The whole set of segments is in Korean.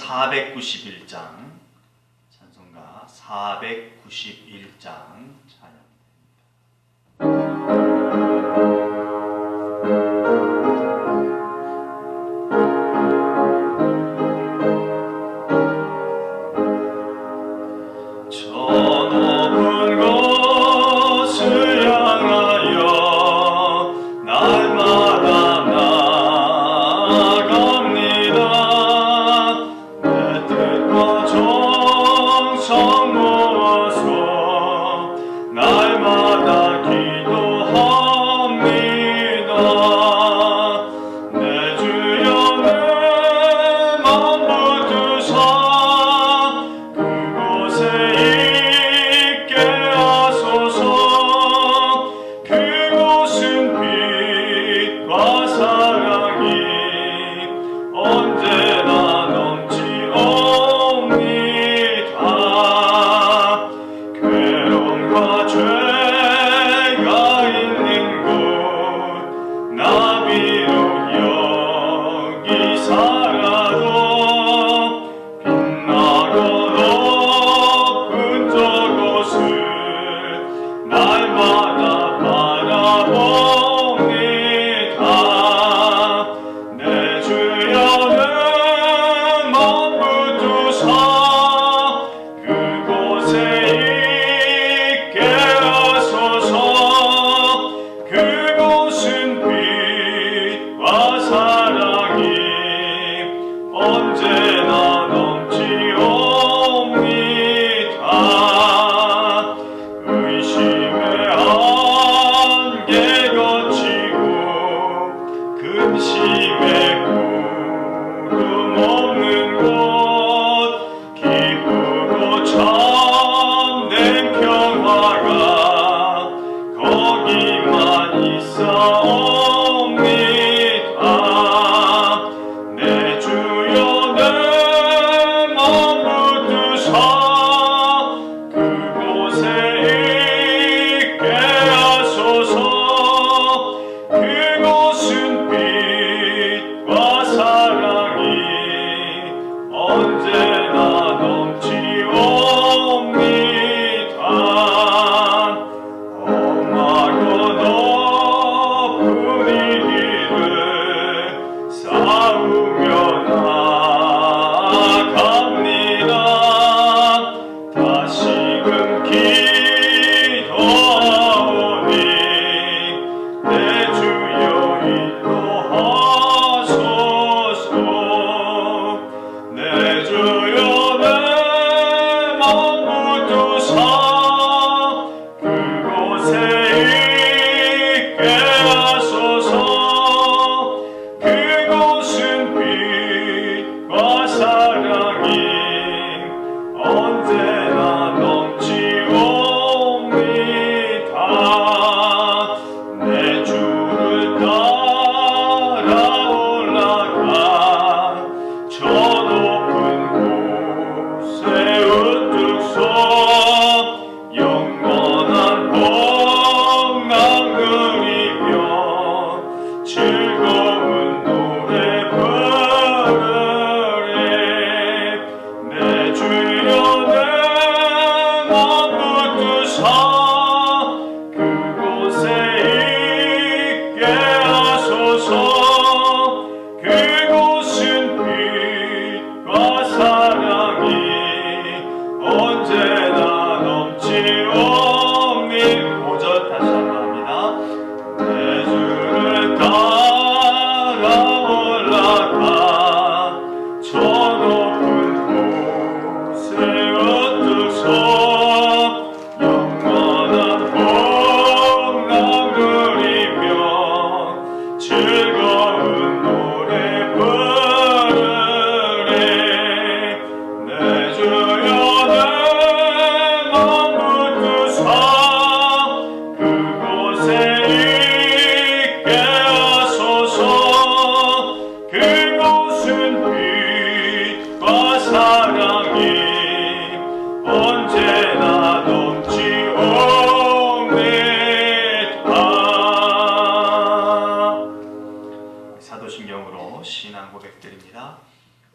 491장, 찬송가 491장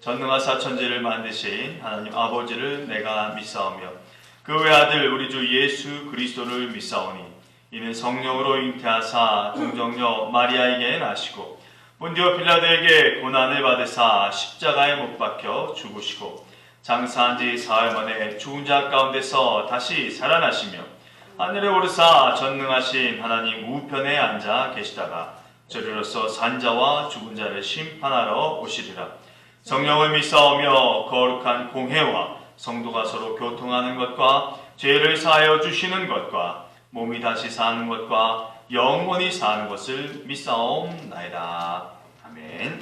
전능하사 천지를 만드신 하나님 아버지를 내가 믿사오며 그 외아들 우리 주 예수 그리스도를 믿사오니 이는 성령으로 잉태하사 동정녀 마리아에게 나시고 본디오 빌라도에게 고난을 받으사 십자가에 못 박혀 죽으시고 장사한 지 사흘 만에 죽은 자 가운데서 다시 살아나시며 하늘에 오르사 전능하신 하나님 우편에 앉아 계시다가 저리로서 산자와 죽은 자를 심판하러 오시리라. 성령을 믿사오며 거룩한 공회와 성도가 서로 교통하는 것과 죄를 사하여 주시는 것과 몸이 다시 사는 것과 영원히 사는 것을 믿사옵나이다. 아멘.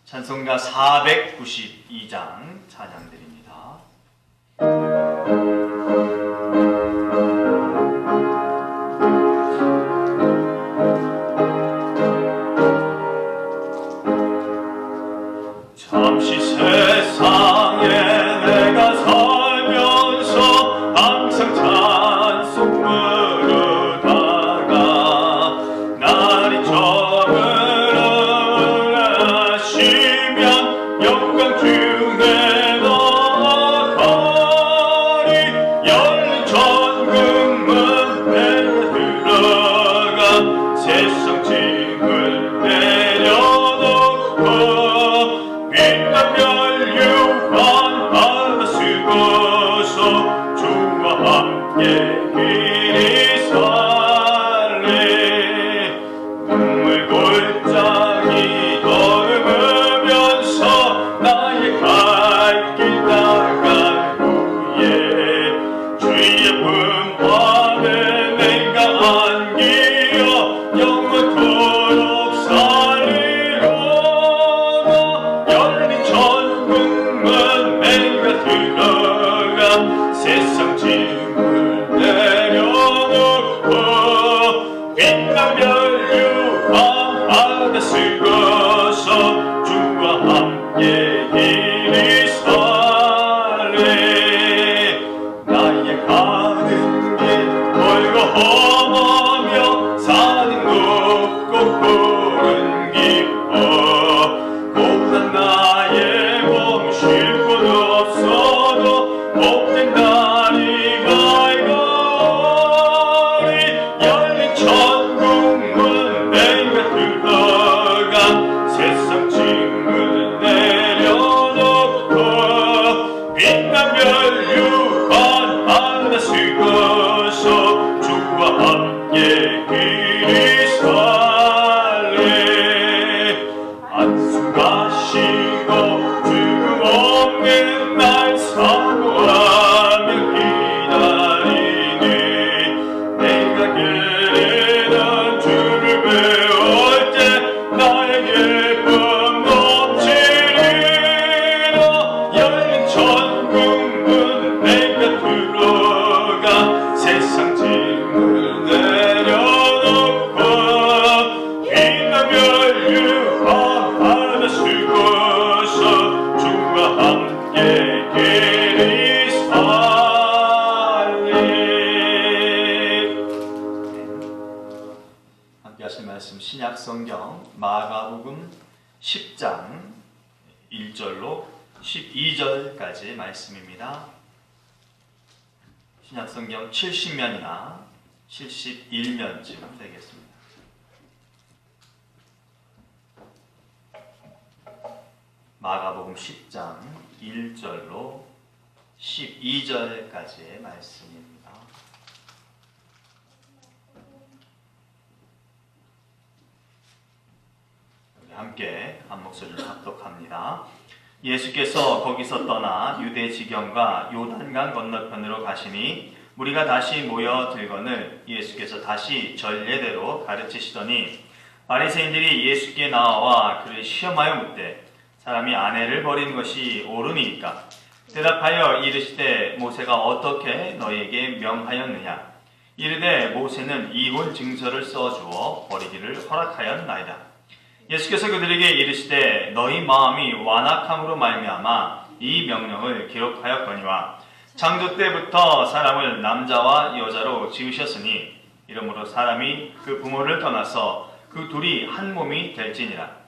찬송가 492장 찬양드립니다. 잠시 세상에 내가 살면서 항상 찬송 부르다가 날이 저물으시면 영광 중에 나가리. 열린 천국문 내가 들어가 세상 짐을 내려놓고 빛난 멸류관 하나 쓰고서 주와 함께 길이 살리. 눈물 골짜기 걸으면서 나의 갈 길 나간 후에 주의 품안에 내가 안기어 영원토록 살리로다. 열린 천국문 내가 들어가 세상 짐을 내려놓고 빛난 멸류관 하나 쓰고서 주와 함께 길이 살리. 나의 가는 길 멀고 험하며 산이 높고 푸른 깊어 고난 나의 몸 쉴 곳 없어도 복된 날이 밝아오리. 열린 천국문 내가 들어가 세상 짐을 내려놓고 빛난 멸류관 하나 쓰고서 주와 함께 길이 살리. 안수하시고 죽음 없는 날 사모하며 기다리니 내가 기리는 주를 배울 때 나의 기쁨 넘치리라. 열린 천국문 내가 들어가 세상 짐을 내려놓고 빛난 멸류관 하나 쓰고서 주와 함께 길이 살리. 함께 하실 말씀 신약성경 마가복음 10장 1절로 12절까지 말씀입니다. 신약성경 70면이나 71면쯤 되겠습니다. 마가복음 10장 1절로 12절까지의 말씀입니다. 우리 함께 한 목소리로 합독합니다. 예수께서 거기서 떠나 유대 지경과 요단강 건너편으로 가시니 무리가 다시 모여 들거늘 예수께서 다시 전례대로 가르치시더니 바리새인들이 예수께 나와 그를 시험하여 묻되 사람이 아내를 버리는 것이 옳으니까? 대답하여 이르시되 모세가 어떻게 너희에게 명하였느냐? 이르되 모세는 이혼 증서를 써주어 버리기를 허락하였나이다. 예수께서 그들에게 이르시되 너희 마음이 완악함으로 말미암아 이 명령을 기록하였거니와 창조 때부터 사람을 남자와 여자로 지으셨으니 이러므로 사람이 그 부모를 떠나서 그 둘이 한 몸이 될지니라.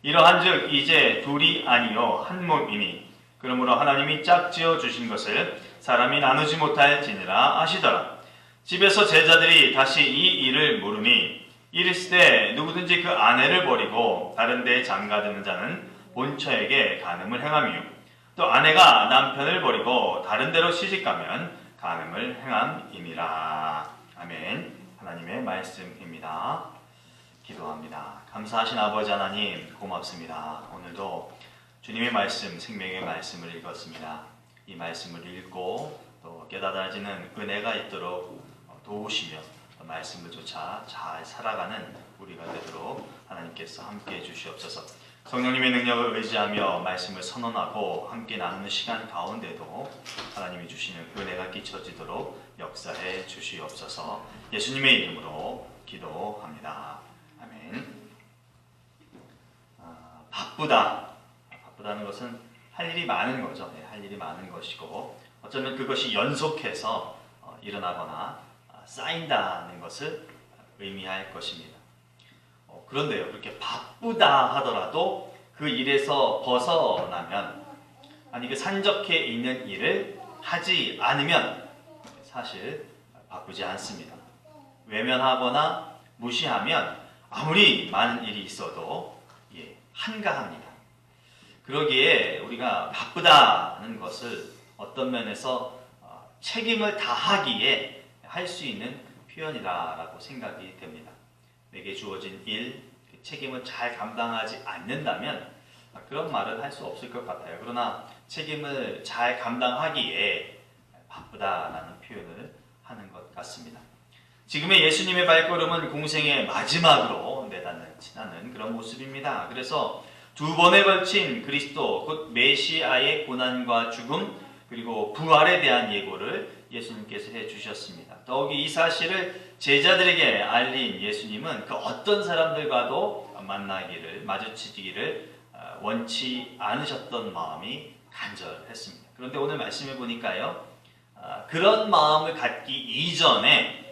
이러한즉 이제 둘이 아니요 한 몸이니 그러므로 하나님이 짝지어 주신 것을 사람이 나누지 못할지니라 아시더라. 집에서 제자들이 다시 이 일을 물으니 이르시되 누구든지 그 아내를 버리고 다른 데에 장가드는 자는 본처에게 간음을 행하며 또 아내가 남편을 버리고 다른 데로 시집가면 간음을 행함이니라. 아멘. 하나님의 말씀입니다. 기도합니다. 감사하신 아버지 하나님 고맙습니다. 오늘도 주님의 말씀, 생명의 말씀을 읽었습니다. 이 말씀을 읽고 또 깨달아지는 은혜가 있도록 도우시며 말씀을 쫓아 잘 살아가는 우리가 되도록 하나님께서 함께해 주시옵소서. 성령님의 능력을 의지하며 말씀을 선언하고 함께 나누는 시간 가운데도 하나님이 주시는 은혜가 끼쳐지도록 역사해 주시옵소서. 예수님의 이름으로 기도합니다. 아멘. 바쁘다는 것은 할 일이 많은 거죠. 할 일이 많은 것이고 어쩌면 그것이 연속해서 일어나거나 쌓인다는 것을 의미할 것입니다. 그런데요, 그렇게 바쁘다 하더라도 그 일에서 벗어나면, 아니 그 산적해 있는 일을 하지 않으면 사실 바쁘지 않습니다. 외면하거나 무시하면 아무리 많은 일이 있어도 한가합니다. 그러기에 우리가 바쁘다는 것을 어떤 면에서 책임을 다하기에 할 수 있는 표현이라고 생각이 됩니다. 내게 주어진 일, 그 책임을 잘 감당하지 않는다면 그런 말은 할 수 없을 것 같아요. 그러나 책임을 잘 감당하기에 바쁘다라는 표현을 하는 것 같습니다. 지금의 예수님의 발걸음은 공생의 마지막으로 내닫는 그런 모습입니다. 그래서 두 번에 걸친 그리스도 곧 메시아의 고난과 죽음 그리고 부활에 대한 예고를 예수님께서 해주셨습니다. 더욱이 이 사실을 제자들에게 알린 예수님은 그 어떤 사람들과도 마주치기를 원치 않으셨던 마음이 간절했습니다. 그런데 오늘 말씀해 보니까요, 그런 마음을 갖기 이전에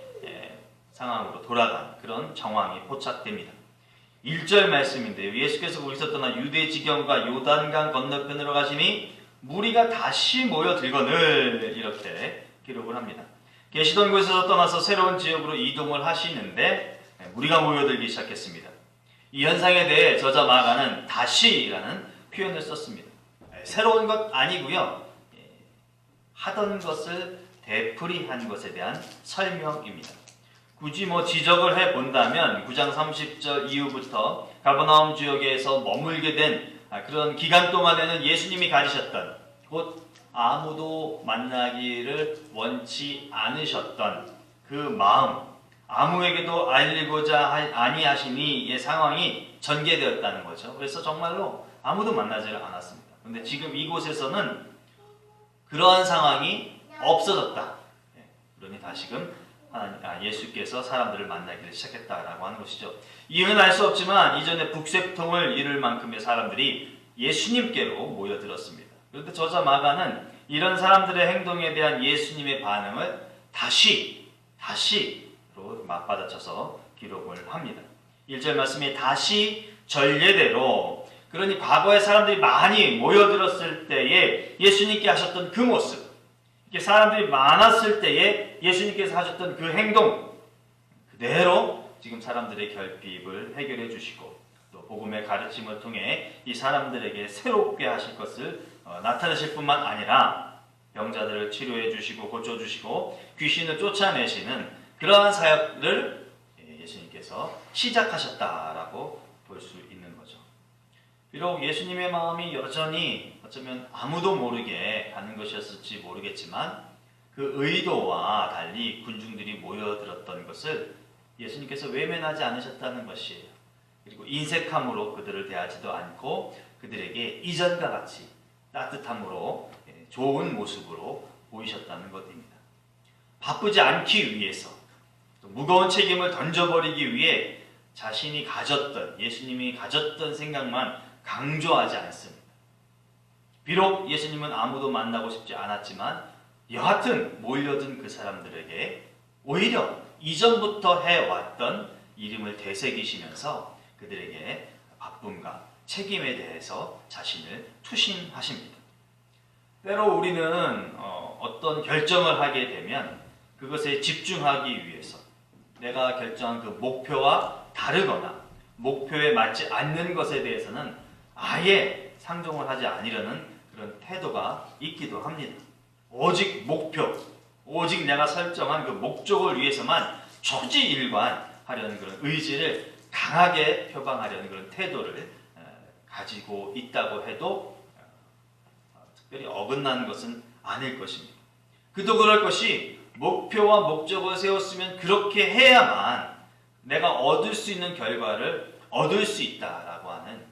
상황으로 돌아간 그런 정황이 포착됩니다. 1절 말씀인데요. 예수께서 거기서 떠나 유대 지경과 요단강 건너편으로 가시니 무리가 다시 모여들거늘 이렇게 기록을 합니다. 계시던 곳에서 떠나서 새로운 지역으로 이동을 하시는데 무리가 모여들기 시작했습니다. 이 현상에 대해 저자 마가는 다시라는 표현을 썼습니다. 새로운 것 아니고요, 하던 것을 되풀이한 것에 대한 설명입니다. 굳이 지적을 해본다면 9장 30절 이후부터 가버나움 지역에서 머물게 된 그런 기간 동안에는 예수님이 가지셨던, 곧 아무도 만나기를 원치 않으셨던 그 마음, 아무에게도 알리고자 아니하시니의 상황이 전개되었다는 거죠. 그래서 정말로 아무도 만나지를 않았습니다. 그런데 지금 이곳에서는 그러한 상황이 없어졌다. 그러니 다시금 예수께서 사람들을 만나기를 시작했다라고 하는 것이죠. 이유는 알 수 없지만 이전에 북새통을 이룰 만큼의 사람들이 예수님께로 모여들었습니다. 그런데 저자 마가는 이런 사람들의 행동에 대한 예수님의 반응을 다시로 맞받아쳐서 기록을 합니다. 1절 말씀에 다시 전례대로, 그러니 과거에 사람들이 많이 모여들었을 때에 예수님께 하셨던 그 모습, 사람들이 많았을 때에 예수님께서 하셨던 그 행동 그대로 지금 사람들의 결핍을 해결해 주시고 또 복음의 가르침을 통해 이 사람들에게 새롭게 하실 것을 나타내실 뿐만 아니라 병자들을 치료해 주시고 고쳐주시고 귀신을 쫓아내시는 그러한 사역을 예수님께서 시작하셨다라고 볼 수 있는 거죠. 비록 예수님의 마음이 여전히 어쩌면 아무도 모르게 가는 것이었을지 모르겠지만 그 의도와 달리 군중들이 모여들었던 것을 예수님께서 외면하지 않으셨다는 것이에요. 그리고 인색함으로 그들을 대하지도 않고 그들에게 이전과 같이 따뜻함으로 좋은 모습으로 보이셨다는 것입니다. 바쁘지 않기 위해서, 또 무거운 책임을 던져버리기 위해 자신이 가졌던, 예수님이 가졌던 생각만 강조하지 않습니다. 비록 예수님은 아무도 만나고 싶지 않았지만 여하튼 몰려든 그 사람들에게 오히려 이전부터 해왔던 이름을 되새기시면서 그들에게 바쁨과 책임에 대해서 자신을 투신하십니다. 때로 우리는 어떤 결정을 하게 되면 그것에 집중하기 위해서 내가 결정한 그 목표와 다르거나 목표에 맞지 않는 것에 대해서는 아예 상종을 하지 않으려는 그런 태도가 있기도 합니다. 오직 목표, 오직 내가 설정한 그 목적을 위해서만 초지일관하려는 그런 의지를 강하게 표방하려는 그런 태도를 가지고 있다고 해도 특별히 어긋나는 것은 아닐 것입니다. 그도 그럴 것이 목표와 목적을 세웠으면 그렇게 해야만 내가 얻을 수 있는 결과를 얻을 수 있다라고 하는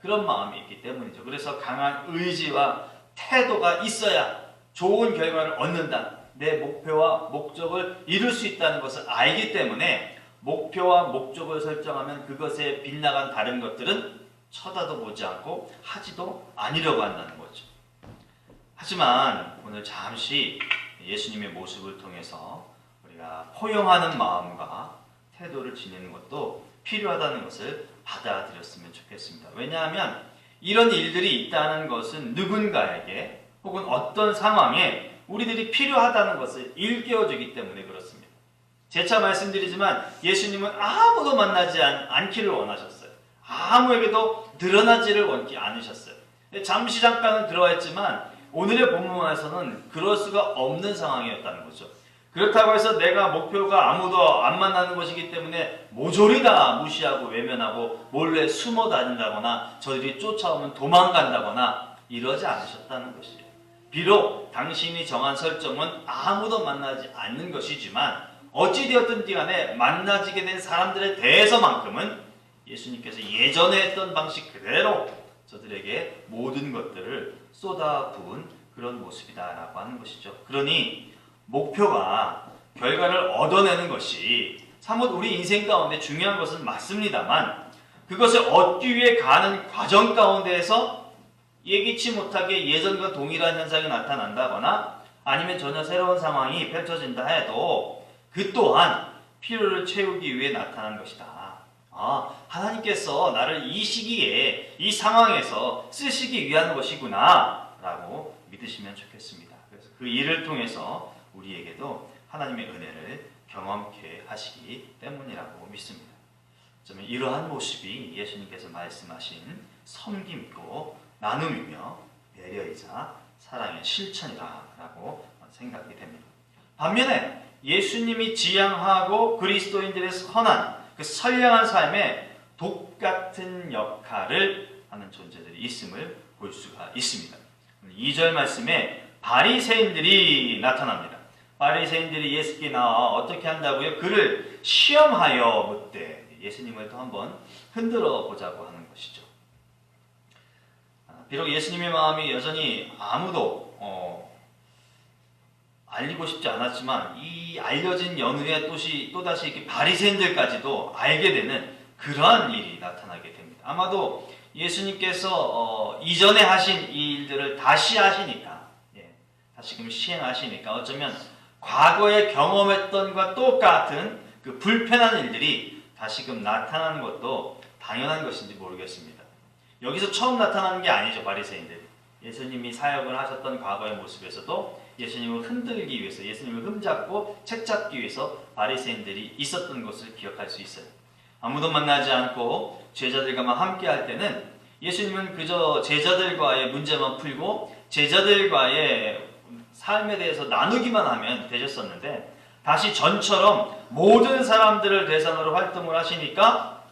그런 마음이 있기 때문이죠. 그래서 강한 의지와 태도가 있어야 좋은 결과를 얻는다. 내 목표와 목적을 이룰 수 있다는 것을 알기 때문에 목표와 목적을 설정하면 그것에 빗나간 다른 것들은 쳐다도 보지 않고 하지도 않으려고 한다는 거죠. 하지만 오늘 잠시 예수님의 모습을 통해서 우리가 포용하는 마음과 태도를 지니는 것도 필요하다는 것을 받아들였으면 좋겠습니다. 왜냐하면 이런 일들이 있다는 것은 누군가에게 혹은 어떤 상황에 우리들이 필요하다는 것을 일깨워주기 때문에 그렇습니다. 재차 말씀드리지만 예수님은 아무도 만나지 않기를 원하셨어요. 아무에게도 드러나지를 원치 않으셨어요. 잠시 잠깐은 들어왔지만 오늘의 본문에서는 그럴 수가 없는 상황이었다는 거죠. 그렇다고 해서 내가 목표가 아무도 안 만나는 것이기 때문에 모조리 다 무시하고 외면하고 몰래 숨어 다닌다거나 저들이 쫓아오면 도망간다거나 이러지 않으셨다는 것이에요. 비록 당신이 정한 설정은 아무도 만나지 않는 것이지만 어찌되었든 간에 만나지게 된 사람들에 대해서만큼은 예수님께서 예전에 했던 방식 그대로 저들에게 모든 것들을 쏟아부은 그런 모습이다라고 하는 것이죠. 그러니 목표가 결과를 얻어내는 것이 사뭇 우리 인생 가운데 중요한 것은 맞습니다만 그것을 얻기 위해 가는 과정 가운데에서 예기치 못하게 예전과 동일한 현상이 나타난다거나 아니면 전혀 새로운 상황이 펼쳐진다 해도 그 또한 필요를 채우기 위해 나타난 것이다. 하나님께서 나를 이 시기에 이 상황에서 쓰시기 위한 것이구나 라고 믿으시면 좋겠습니다. 그래서 그 일을 통해서 우리에게도 하나님의 은혜를 경험케 하시기 때문이라고 믿습니다. 어쩌면 이러한 모습이 예수님께서 말씀하신 섬김이고 나눔이며 배려이자 사랑의 실천이라고 생각이 됩니다. 반면에 예수님이 지향하고 그리스도인들의 선한 그 선량한 삶에 독같은 역할을 하는 존재들이 있음을 볼 수가 있습니다. 2절 말씀에 바리새인들이 나타납니다. 바리새인들이 예수께 나와 어떻게 한다고요? 그를 시험하여 묻되 예수님을 또 한번 흔들어 보자고 하는 것이죠. 비록 예수님의 마음이 여전히 아무도 알리고 싶지 않았지만 이 알려진 연후에 또다시 이렇게 바리새인들까지도 알게 되는 그러한 일이 나타나게 됩니다. 아마도 예수님께서 이전에 하신 이 일들을 다시 하시니까 다시금 시행하시니까 어쩌면 과거에 경험했던 것과 똑같은 그 불편한 일들이 다시금 나타나는 것도 당연한 것인지 모르겠습니다. 여기서 처음 나타나는 게 아니죠. 바리새인들이 예수님이 사역을 하셨던 과거의 모습에서도 예수님을 흔들기 위해서 예수님을 흠잡고 책잡기 위해서 바리새인들이 있었던 것을 기억할 수 있어요. 아무도 만나지 않고 제자들과만 함께 할 때는 예수님은 그저 제자들과의 문제만 풀고 제자들과의 삶에 대해서 나누기만 하면 되셨었는데 다시 전처럼 모든 사람들을 대상으로 활동을 하시니까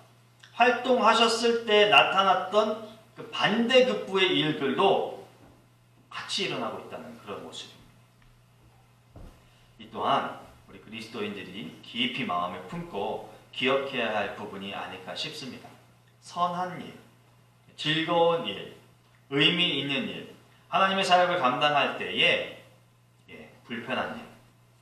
활동하셨을 때 나타났던 그 반대급부의 일들도 같이 일어나고 있다는 그런 모습입니다. 이 또한 우리 그리스도인들이 깊이 마음에 품고 기억해야 할 부분이 아닐까 싶습니다. 선한 일, 즐거운 일, 의미 있는 일, 하나님의 사역을 감당할 때에 불편한 일,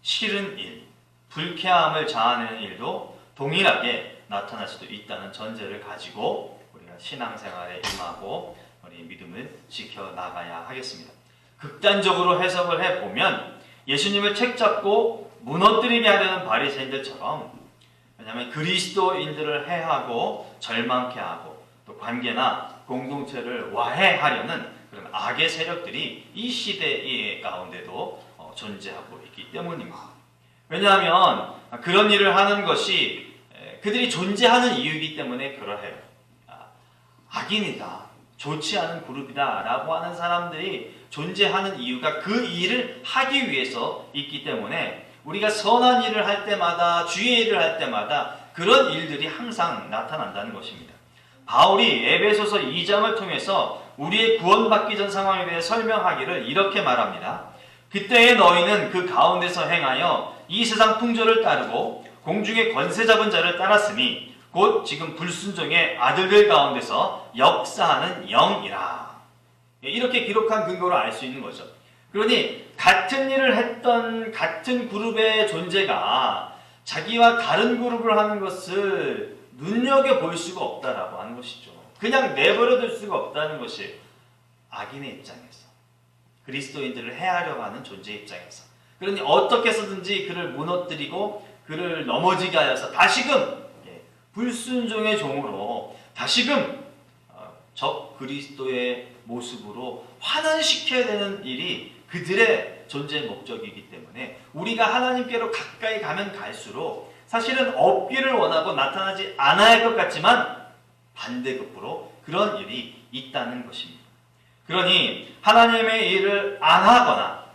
싫은 일, 불쾌함을 자아내는 일도 동일하게 나타날 수도 있다는 전제를 가지고 우리가 신앙생활에 임하고 우리 믿음을 지켜나가야 하겠습니다. 극단적으로 해석을 해보면 예수님을 책잡고 무너뜨리게 하려는 바리새인들처럼 왜냐하면 그리스도인들을 해하고 절망케 하고 또 관계나 공동체를 와해하려는 그런 악의 세력들이 이 시대 가운데도 존재하고 있기 때문입니다. 왜냐하면 그런 일을 하는 것이 그들이 존재하는 이유이기 때문에 그러해요. 악인이다, 좋지 않은 그룹이다 라고 하는 사람들이 존재하는 이유가 그 일을 하기 위해서 있기 때문에 우리가 선한 일을 할 때마다, 주의 일을 할 때마다 그런 일들이 항상 나타난다는 것입니다. 바울이 에베소서 2장을 통해서 우리의 구원받기 전 상황에 대해 설명하기를 이렇게 말합니다. 그때의 너희는 그 가운데서 행하여 이 세상 풍조를 따르고 공중의 권세 잡은 자를 따랐으니 곧 지금 불순종의 아들들 가운데서 역사하는 영이라. 이렇게 기록한 근거로 알 수 있는 거죠. 그러니 같은 일을 했던 같은 그룹의 존재가 자기와 다른 그룹을 하는 것을 눈여겨볼 수가 없다라고 하는 것이죠. 그냥 내버려둘 수가 없다는 것이 악인의 입장에서, 그리스도인들을 해하려고 하는 존재 입장에서. 그러니 어떻게 해서든지 그를 무너뜨리고 그를 넘어지게 하여서 다시금 불순종의 종으로 다시금 적 그리스도의 모습으로 환원시켜야 되는 일이 그들의 존재의 목적이기 때문에 우리가 하나님께로 가까이 가면 갈수록 사실은 없기를 원하고 나타나지 않아야 할 것 같지만 반대급부로 그런 일이 있다는 것입니다. 그러니 하나님의 일을 안 하거나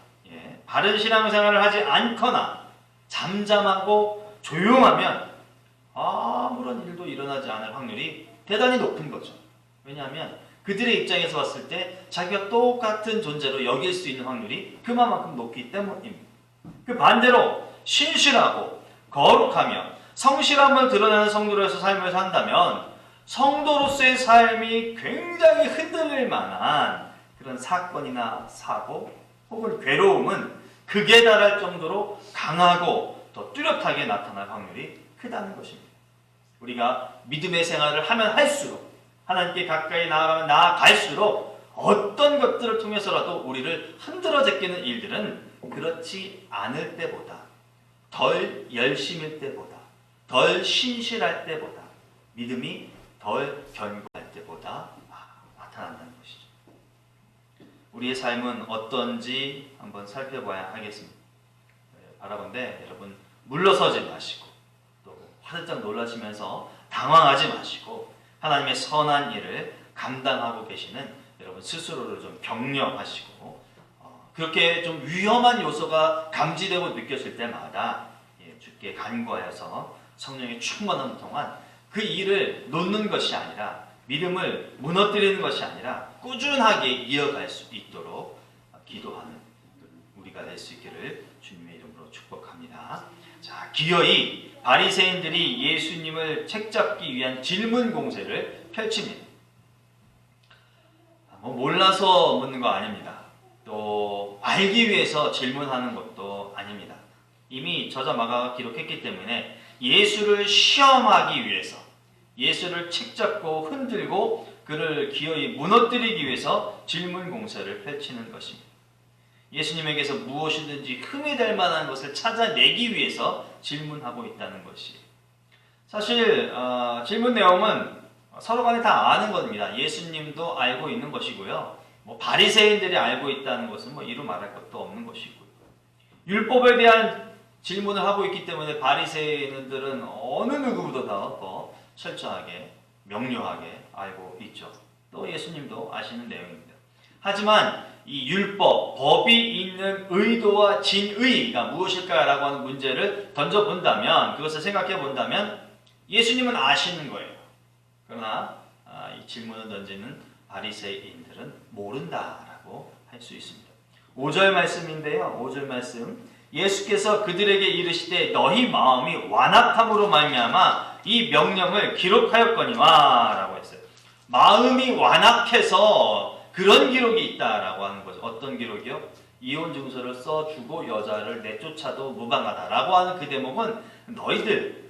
바른 신앙생활을 하지 않거나 잠잠하고 조용하면 아무런 일도 일어나지 않을 확률이 대단히 높은 거죠. 왜냐하면 그들의 입장에서 봤을 때 자기가 똑같은 존재로 여길 수 있는 확률이 그만큼 높기 때문입니다. 그 반대로 신실하고 거룩하며 성실함을 드러내는 성도로서 삶을 산다면 성도로서의 삶이 굉장히 흔들릴 만한 그런 사건이나 사고 혹은 괴로움은 극에 달할 정도로 강하고 더 뚜렷하게 나타날 확률이 크다는 것입니다. 우리가 믿음의 생활을 하면 할수록 하나님께 가까이 나아가면 나아갈수록 어떤 것들을 통해서라도 우리를 흔들어 제끼는 일들은 그렇지 않을 때보다, 덜 열심일 때보다, 덜 신실할 때보다, 믿음이 덜 견고할 때보다 나타난다는 것이죠. 우리의 삶은 어떤지 한번 살펴봐야 하겠습니다. 바라본데 여러분 물러서지 마시고 또 화들짝 놀라시면서 당황하지 마시고 하나님의 선한 일을 감당하고 계시는 여러분 스스로를 좀 격려하시고 그렇게 좀 위험한 요소가 감지되고 느껴질 때마다 주께 간구하여서 성령의 충만함 동안 그 일을 놓는 것이 아니라 믿음을 무너뜨리는 것이 아니라 꾸준하게 이어갈 수 있도록 기도하는 우리가 될 수 있기를 주님의 이름으로 축복합니다. 자, 기어이 바리새인들이 예수님을 책잡기 위한 질문 공세를 펼칩니다. 몰라서 묻는 거 아닙니다. 또 알기 위해서 질문하는 것도 아닙니다. 이미 저자 마가가 기록했기 때문에 예수를 시험하기 위해서, 예수를 책잡고 흔들고 그를 기어이 무너뜨리기 위해서 질문 공세를 펼치는 것입니다. 예수님에게서 무엇이든지 흠이 될 만한 것을 찾아내기 위해서 질문하고 있다는 것이 사실 질문 내용은 서로 간에 다 아는 겁니다. 예수님도 알고 있는 것이고요. 바리새인들이 알고 있다는 것은 이루 말할 것도 없는 것이고요. 율법에 대한 질문을 하고 있기 때문에 바리새인들은 어느 누구보다 더 철저하게 명료하게 알고 있죠. 또 예수님도 아시는 내용입니다. 하지만 이 율법, 법이 있는 의도와 진의가 무엇일까라고 하는 문제를 던져본다면, 그것을 생각해 본다면 예수님은 아시는 거예요. 그러나 이 질문을 던지는 바리새인들은 모른다라고 할 수 있습니다. 5절 말씀인데요. 5절 말씀, 예수께서 그들에게 이르시되 너희 마음이 완악함으로 말미암아 이 명령을 기록하였거니와 라고 했어요. 마음이 완악해서 그런 기록이 있다라고 하는 거죠. 어떤 기록이요? 이혼 증서를 써주고 여자를 내쫓아도 무방하다라고 하는 그 대목은 너희들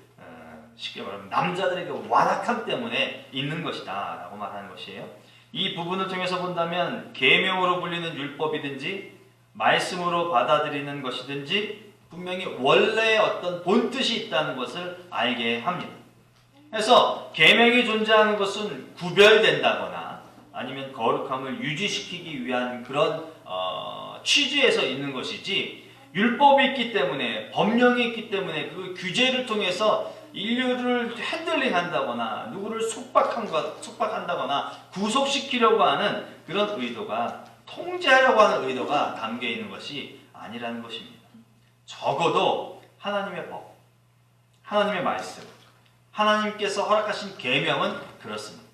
쉽게 말하면 남자들에게 완악함 때문에 있는 것이다 라고 말하는 것이에요. 이 부분을 통해서 본다면 계명으로 불리는 율법이든지 말씀으로 받아들이는 것이든지 분명히 원래의 어떤 본뜻이 있다는 것을 알게 합니다. 그래서 계명이 존재하는 것은 구별된다거나 아니면 거룩함을 유지시키기 위한 그런 취지에서 있는 것이지, 율법이 있기 때문에, 법령이 있기 때문에 그 규제를 통해서 인류를 핸들링한다거나 누구를 속박한다거나 구속시키려고 하는 그런 의도가, 통제하려고 하는 의도가 담겨 있는 것이 아니라는 것입니다. 적어도 하나님의 법, 하나님의 말씀, 하나님께서 허락하신 계명은 그렇습니다.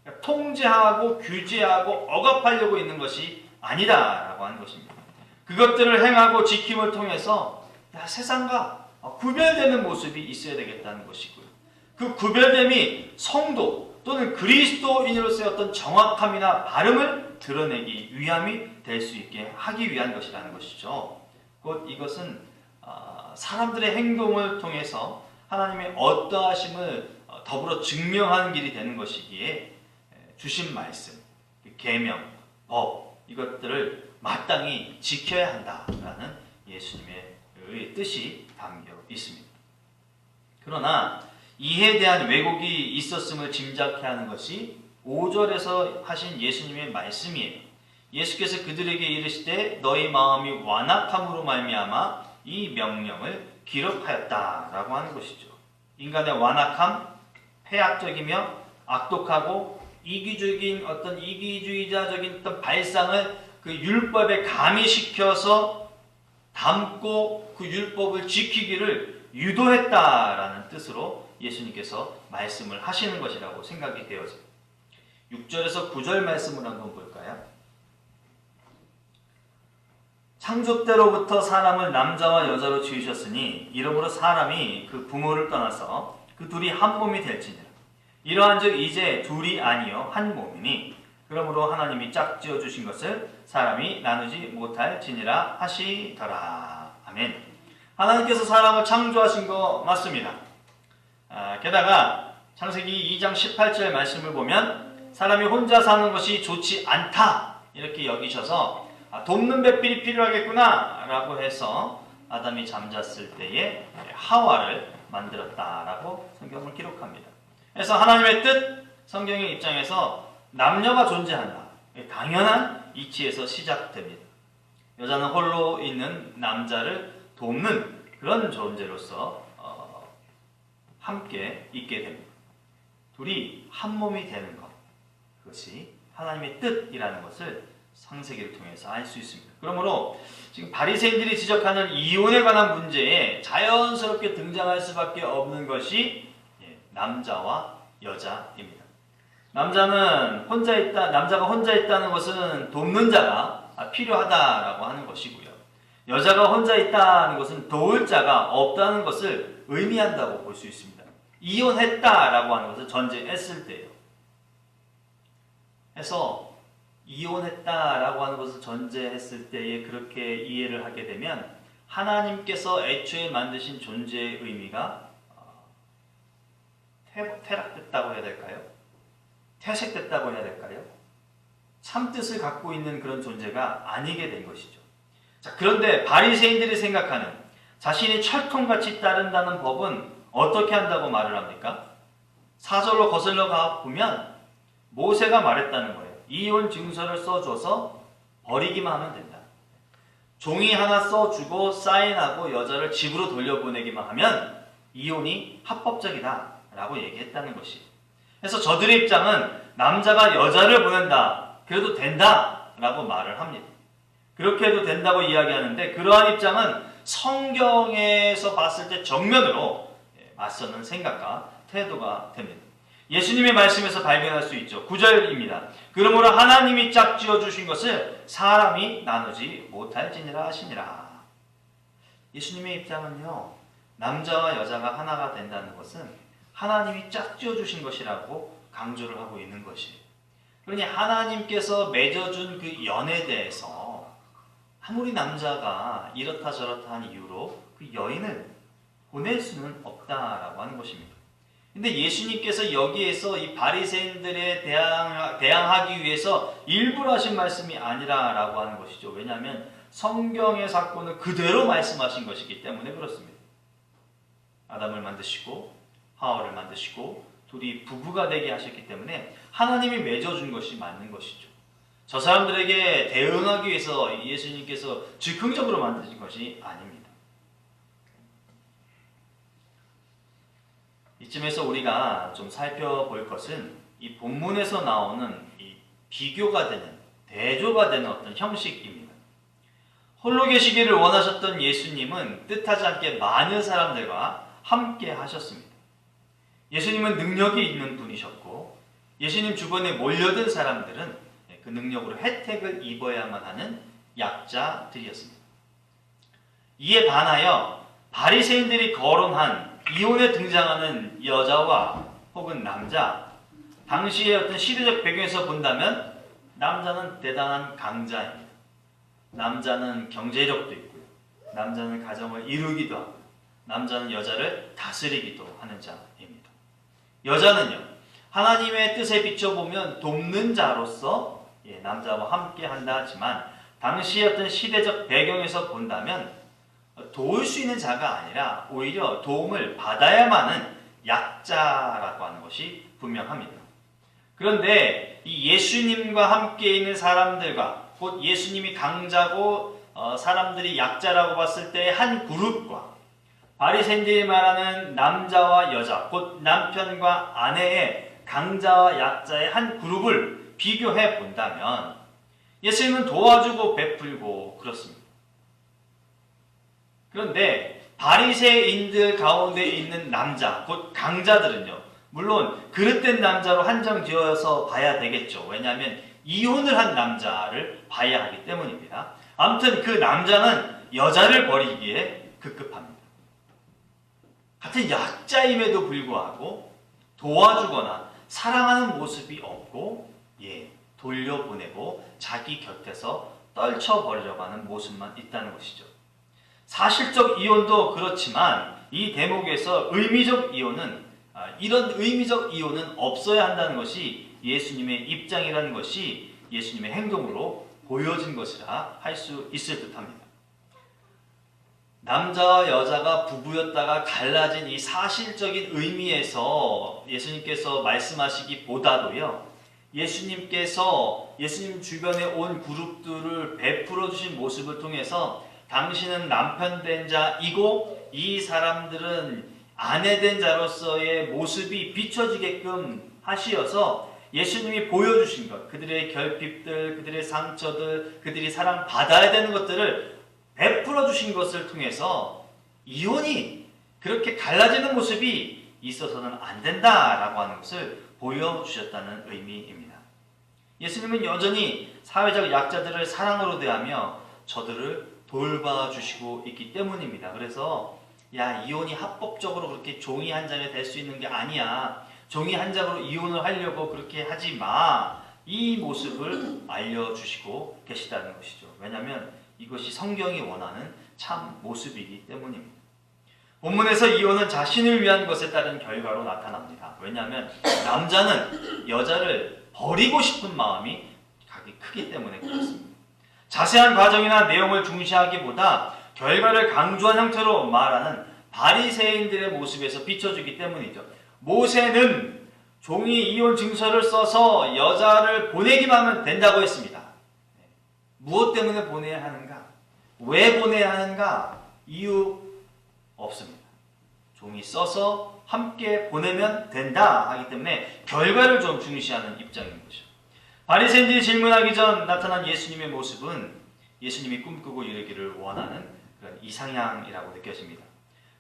그러니까 통제하고 규제하고 억압하려고 있는 것이 아니다라고 하는 것입니다. 그것들을 행하고 지킴을 통해서 세상과 구별되는 모습이 있어야 되겠다는 것이고요. 그 구별됨이 성도 또는 그리스도인으로서의 어떤 정확함이나 바름을 드러내기 위함이 될 수 있게 하기 위한 것이라는 것이죠. 곧 이것은 사람들의 행동을 통해서 하나님의 어떠하심을 더불어 증명하는 길이 되는 것이기에 주신 말씀, 계명, 법, 이것들을 마땅히 지켜야 한다라는 예수님의 뜻이 담겨 있습니다. 그러나 이에 대한 왜곡이 있었음을 짐작케 하는 것이 5절에서 하신 예수님의 말씀이에요. 예수께서 그들에게 이르시되 너희 마음이 완악함으로 말미암아 이 명령을 기록하였다라고 하는 것이죠. 인간의 완악함, 폐악적이며 악독하고 이기주의자적인 어떤 발상을 그 율법에 가미시켜서 담고 그 율법을 지키기를 유도했다라는 뜻으로 예수님께서 말씀을 하시는 것이라고 생각이 되어져요. 6절에서 9절 말씀을 한번 볼까요? 창조 때로부터 사람을 남자와 여자로 지으셨으니 이러므로 사람이 그 부모를 떠나서 그 둘이 한 몸이 될지니라. 이러한즉 이제 둘이 아니요 한 몸이니 그러므로 하나님이 짝지어 주신 것을 사람이 나누지 못할지니라 하시더라. 아멘. 하나님께서 사람을 창조하신 거 맞습니다. 게다가 창세기 2장 18절 말씀을 보면 사람이 혼자 사는 것이 좋지 않다 이렇게 여기셔서 돕는 배필이 필요하겠구나 라고 해서 아담이 잠잤을 때에 하와를 만들었다라고 성경을 기록합니다. 그래서 하나님의 뜻, 성경의 입장에서 남녀가 존재한다. 당연한 이치에서 시작됩니다. 여자는 홀로 있는 남자를 돕는 그런 존재로서 함께 있게 됩니다. 둘이 한 몸이 되는 것, 그것이 하나님의 뜻이라는 것을 창세기를 통해서 알 수 있습니다. 그러므로 지금 바리새인들이 지적하는 이혼에 관한 문제에 자연스럽게 등장할 수밖에 없는 것이 남자와 여자입니다. 남자가 혼자 있다는 것은 돕는 자가 필요하다라고 하는 것이고요. 여자가 혼자 있다는 것은 도울 자가 없다는 것을 의미한다고 볼 수 있습니다. 이혼했다라고 하는 것을 전제했을 때요. 해서 이혼했다라고 하는 것을 전제했을 때에 그렇게 이해를 하게 되면 하나님께서 애초에 만드신 존재의 의미가 퇴락됐다고 해야 될까요? 퇴색됐다고 해야 될까요? 참뜻을 갖고 있는 그런 존재가 아니게 된 것이죠. 자, 그런데 바리새인들이 생각하는 자신이 철통같이 따른다는 법은 어떻게 한다고 말을 합니까? 4절로 거슬러 가 보면 모세가 말했다는 거예요. 이혼 증서를 써줘서 버리기만 하면 된다. 종이 하나 써주고 사인하고 여자를 집으로 돌려보내기만 하면 이혼이 합법적이다 라고 얘기했다는 것이. 그래서 저들의 입장은 남자가 여자를 보낸다, 그래도 된다 라고 말을 합니다. 그렇게 해도 된다고 이야기하는데 그러한 입장은 성경에서 봤을 때 정면으로 맞서는 생각과 태도가 됩니다. 예수님의 말씀에서 발견할 수 있죠. 9절입니다. 그러므로 하나님이 짝지어 주신 것을 사람이 나누지 못할지니라 하시니라. 예수님의 입장은요, 남자와 여자가 하나가 된다는 것은 하나님이 짝지어 주신 것이라고 강조를 하고 있는 것이에요. 그러니 하나님께서 맺어준 그 연에 대해서 아무리 남자가 이렇다 저렇다 한 이유로 그 여인을 보낼 수는 없다라고 하는 것입니다. 근데 예수님께서 여기에서 이 바리새인들에 대항하기 위해서 일부러 하신 말씀이 아니라라고 하는 것이죠. 왜냐하면 성경의 사건을 그대로 말씀하신 것이기 때문에 그렇습니다. 아담을 만드시고 하와를 만드시고 둘이 부부가 되게 하셨기 때문에 하나님이 맺어준 것이 맞는 것이죠. 저 사람들에게 대응하기 위해서 예수님께서 즉흥적으로 만드신 것이 아닙니다. 이쯤에서 우리가 좀 살펴볼 것은 이 본문에서 나오는 이 비교가 되는, 대조가 되는 어떤 형식입니다. 홀로 계시기를 원하셨던 예수님은 뜻하지 않게 많은 사람들과 함께 하셨습니다. 예수님은 능력이 있는 분이셨고 예수님 주변에 몰려든 사람들은 그 능력으로 혜택을 입어야만 하는 약자들이었습니다. 이에 반하여 바리새인들이 거론한 이혼에 등장하는 여자와 혹은 남자, 당시의 어떤 시대적 배경에서 본다면 남자는 대단한 강자입니다. 남자는 경제력도 있고요. 남자는 가정을 이루기도 하고 남자는 여자를 다스리기도 하는 자입니다. 여자는요, 하나님의 뜻에 비춰보면 돕는 자로서 남자와 함께 한다 하지만 당시의 어떤 시대적 배경에서 본다면 도울 수 있는 자가 아니라 오히려 도움을 받아야만 하는 약자라고 하는 것이 분명합니다. 그런데 이 예수님과 함께 있는 사람들과 곧 예수님이 강자고 사람들이 약자라고 봤을 때의 한 그룹과 바리새인들이 말하는 남자와 여자, 곧 남편과 아내의 강자와 약자의 한 그룹을 비교해 본다면 예수님은 도와주고 베풀고 그렇습니다. 그런데 바리새인들 가운데 있는 남자, 곧 강자들은요, 물론 그릇된 남자로 한정지어서 봐야 되겠죠. 왜냐하면 이혼을 한 남자를 봐야 하기 때문입니다. 아무튼 그 남자는 여자를 버리기에 급급합니다. 같은 약자임에도 불구하고 도와주거나 사랑하는 모습이 없고 돌려보내고 자기 곁에서 떨쳐버리려고 하는 모습만 있다는 것이죠. 사실적 이혼도 그렇지만 이 대목에서 의미적 이혼은 이런 의미적 이혼은 없어야 한다는 것이 예수님의 입장이라는 것이 예수님의 행동으로 보여진 것이라 할 수 있을 듯합니다. 남자와 여자가 부부였다가 갈라진 이 사실적인 의미에서 예수님께서 말씀하시기보다도요, 예수님께서 예수님 주변에 온 그룹들을 베풀어 주신 모습을 통해서 당신은 남편 된 자이고 이 사람들은 아내 된 자로서의 모습이 비춰지게끔 하시어서 예수님이 보여주신 것, 그들의 결핍들, 그들의 상처들, 그들이 사랑받아야 되는 것들을 베풀어 주신 것을 통해서 이혼이 그렇게 갈라지는 모습이 있어서는 안 된다라고 하는 것을 보여주셨다는 의미입니다. 예수님은 여전히 사회적 약자들을 사랑으로 대하며 저들을 돌봐주시고 있기 때문입니다. 그래서 이혼이 합법적으로 그렇게 종이 한 장에 될 수 있는 게 아니야. 종이 한 장으로 이혼을 하려고 그렇게 하지 마. 이 모습을 알려주시고 계시다는 것이죠. 왜냐하면 이것이 성경이 원하는 참 모습이기 때문입니다. 본문에서 이혼은 자신을 위한 것에 따른 결과로 나타납니다. 왜냐하면 남자는 여자를 버리고 싶은 마음이 크기 때문에 그렇습니다. 자세한 과정이나 내용을 중시하기보다 결과를 강조한 형태로 말하는 바리새인들의 모습에서 비춰주기 때문이죠. 모세는 종이 이혼 증서를 써서 여자를 보내기만 하면 된다고 했습니다. 무엇 때문에 보내야 하는가? 왜 보내야 하는가? 이유 없습니다. 종이 써서 함께 보내면 된다 하기 때문에 결과를 좀 중시하는 입장인 거죠. 바리새인들이 질문하기 전 나타난 예수님의 모습은 예수님이 꿈꾸고 이루기를 원하는 그런 이상향이라고 느껴집니다.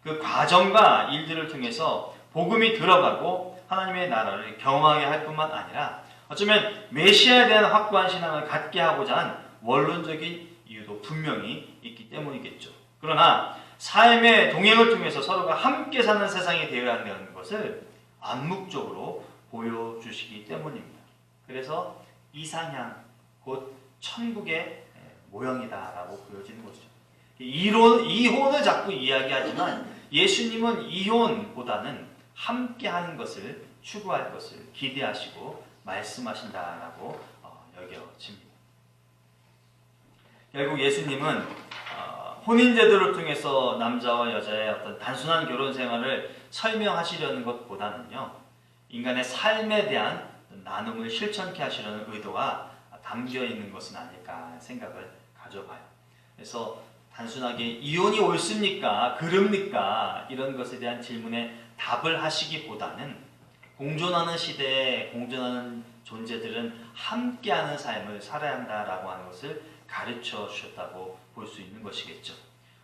그 과정과 일들을 통해서 복음이 들어가고 하나님의 나라를 경험하게 할 뿐만 아니라 어쩌면 메시아에 대한 확고한 신앙을 갖게 하고자 한 원론적인 이유도 분명히 있기 때문이겠죠. 그러나 삶의 동행을 통해서 서로가 함께 사는 세상이 되어야 한다는 것을 암묵적으로 보여주시기 때문입니다. 그래서 이상향, 곧 천국의 모형이다라고 보여지는 것이죠. 이혼을 자꾸 이야기하지만 예수님은 이혼보다는 함께하는 것을 추구할 것을 기대하시고 말씀하신다라고 여겨집니다. 결국 예수님은 혼인제도를 통해서 남자와 여자의 어떤 단순한 결혼 생활을 설명하시려는 것보다는요, 인간의 삶에 대한 나눔을 실천케 하시려는 의도가 담겨 있는 것은 아닐까 생각을 가져봐요. 그래서 단순하게 이혼이 옳습니까? 그럽니까? 이런 것에 대한 질문에 답을 하시기보다는 공존하는 시대에 공존하는 존재들은 함께하는 삶을 살아야 한다라고 하는 것을 가르쳐 주셨다고 볼 수 있는 것이겠죠.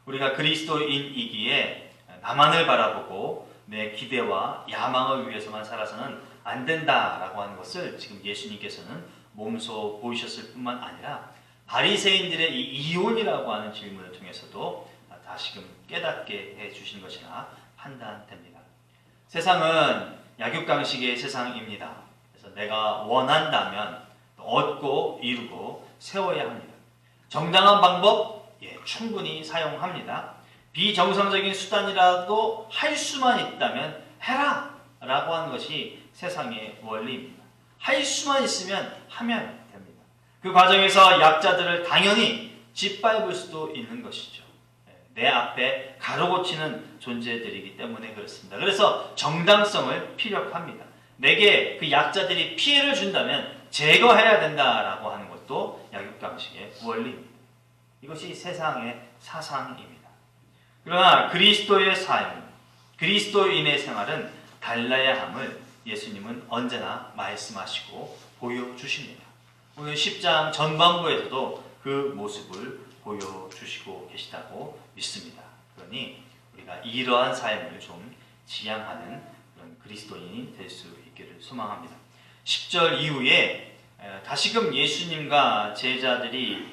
우리가 그리스도인이기에 나만을 바라보고 내 기대와 야망을 위해서만 살아서는 안 된다라고 하는 것을 지금 예수님께서는 몸소 보이셨을 뿐만 아니라 바리새인들의 이 이혼이라고 하는 질문을 통해서도 다시금 깨닫게 해주신 것이라 판단됩니다. 세상은 약육강식의 세상입니다. 그래서 내가 원한다면 얻고 이루고 세워야 합니다. 정당한 방법 충분히 사용합니다. 비정상적인 수단이라도 할 수만 있다면 해라 라고 하는 것이 세상의 원리입니다. 할 수만 있으면 하면 됩니다. 그 과정에서 약자들을 당연히 짓밟을 수도 있는 것이죠. 내 앞에 가로고치는 존재들이기 때문에 그렇습니다. 그래서 정당성을 피력합니다. 내게 그 약자들이 피해를 준다면 제거해야 된다라고 하는 것도 약육강식의 원리입니다. 이것이 세상의 사상입니다. 그러나 그리스도의 삶, 그리스도인의 생활은 달라야 함을 예수님은 언제나 말씀하시고 보여주십니다. 오늘 10장 전반부에서도 그 모습을 보여주시고 계시다고 믿습니다. 그러니 우리가 이러한 삶을 좀 지향하는 그런 그리스도인이 될 수 있기를 소망합니다. 10절 이후에 다시금 예수님과 제자들이